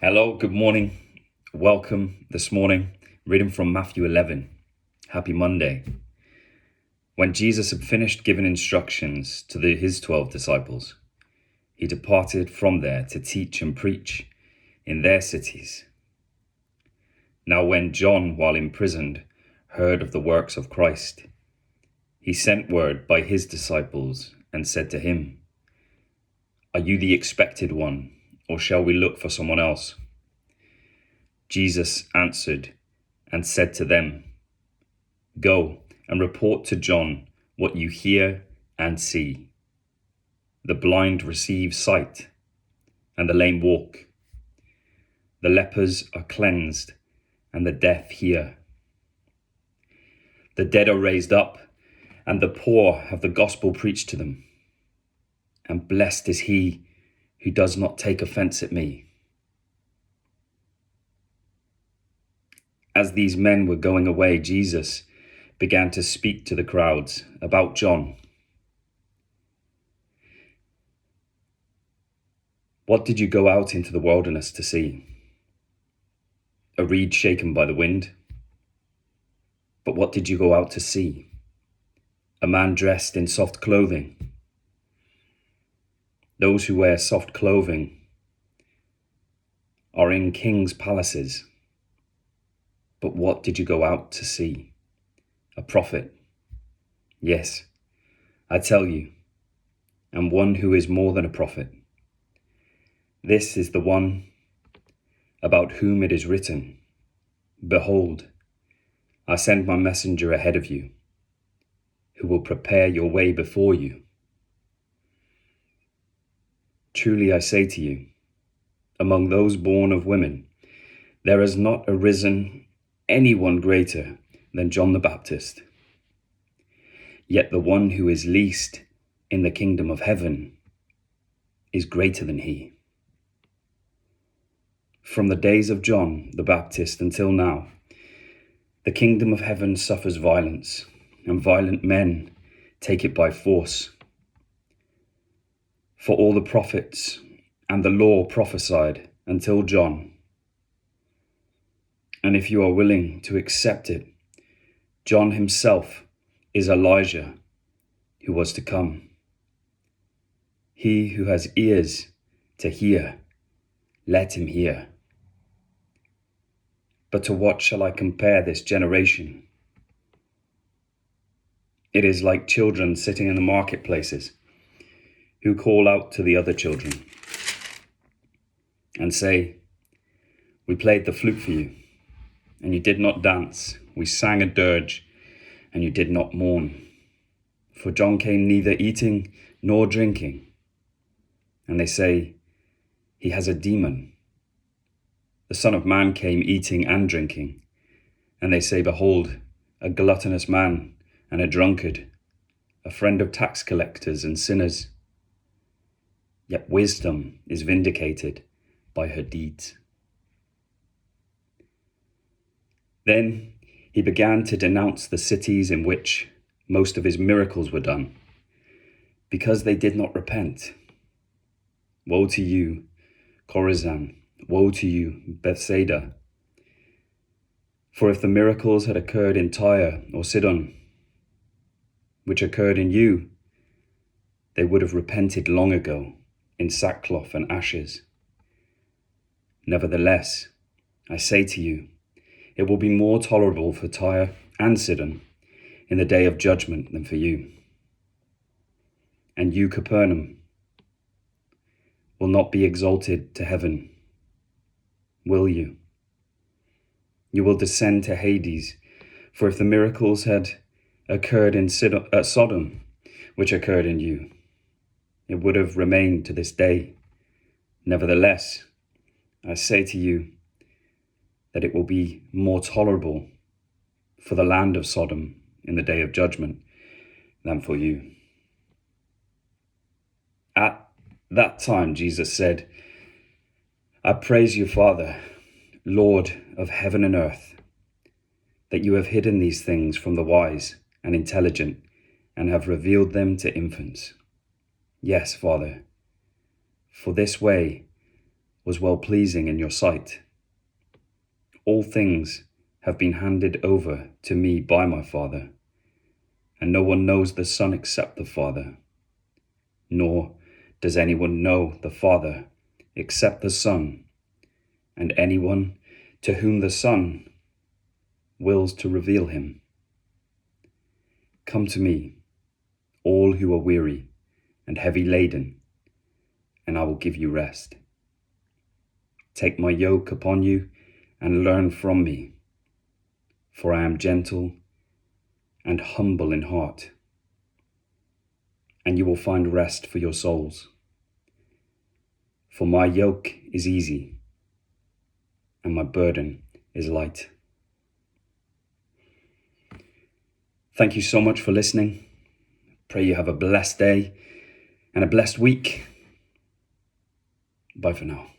Hello, good morning. Welcome this morning. Reading from Matthew 11. Happy Monday. When Jesus had finished giving instructions to his 12 disciples, he departed from there to teach and preach in their cities. Now when John, while imprisoned, heard of the works of Christ, he sent word by his disciples and said to him, "Are you the expected one, or shall we look for someone else?" Jesus answered and said to them, "Go and report to John what you hear and see. The blind receive sight, and the lame walk. The lepers are cleansed, and the deaf hear. The dead are raised up, and the poor have the gospel preached to them. And blessed is he who does not take offense at me." As these men were going away, Jesus began to speak to the crowds about John. "What did you go out into the wilderness to see? A reed shaken by the wind? But what did you go out to see? A man dressed in soft clothing? Those who wear soft clothing are in kings' palaces. But what did you go out to see? A prophet? Yes, I tell you, and one who is more than a prophet. This is the one about whom it is written, 'Behold, I send my messenger ahead of you, who will prepare your way before you.' Truly I say to you, among those born of women, there has not arisen anyone greater than John the Baptist. Yet the one who is least in the kingdom of heaven is greater than he. From the days of John the Baptist until now, the kingdom of heaven suffers violence, and violent men take it by force. For all the prophets and the law prophesied until John. And if you are willing to accept it, John himself is Elijah who was to come. He who has ears to hear, let him hear. But to what shall I compare this generation? It is like children sitting in the marketplaces, who call out to the other children and say, 'We played the flute for you, and you did not dance. We sang a dirge, and you did not mourn.' For John came neither eating nor drinking. And they say, 'He has a demon.' The Son of Man came eating and drinking. And they say, 'Behold, a gluttonous man and a drunkard, a friend of tax collectors and sinners.' Yet wisdom is vindicated by her deeds." Then he began to denounce the cities in which most of his miracles were done, because they did not repent. "Woe to you, Chorazin! Woe to you, Bethsaida! For if the miracles had occurred in Tyre or Sidon, which occurred in you, they would have repented long ago in sackcloth and ashes. Nevertheless, I say to you, it will be more tolerable for Tyre and Sidon in the day of judgment than for you. And you, Capernaum, will not be exalted to heaven, will you? You will descend to Hades, for if the miracles had occurred in Sodom, which occurred in you, it would have remained to this day. Nevertheless, I say to you that it will be more tolerable for the land of Sodom in the day of judgment than for you." At that time, Jesus said, "I praise you, Father, Lord of heaven and earth, that you have hidden these things from the wise and intelligent and have revealed them to infants. Yes, Father, for this way was well-pleasing in your sight. All things have been handed over to me by my Father, and no one knows the Son except the Father, nor does anyone know the Father except the Son, and anyone to whom the Son wills to reveal him. Come to me, all who are weary and heavy laden, and I will give you rest. Take my yoke upon you and learn from me, for I am gentle and humble in heart, and you will find rest for your souls. For my yoke is easy and my burden is light. Thank you so much for listening. Pray you have a blessed day and a blessed week. Bye for now.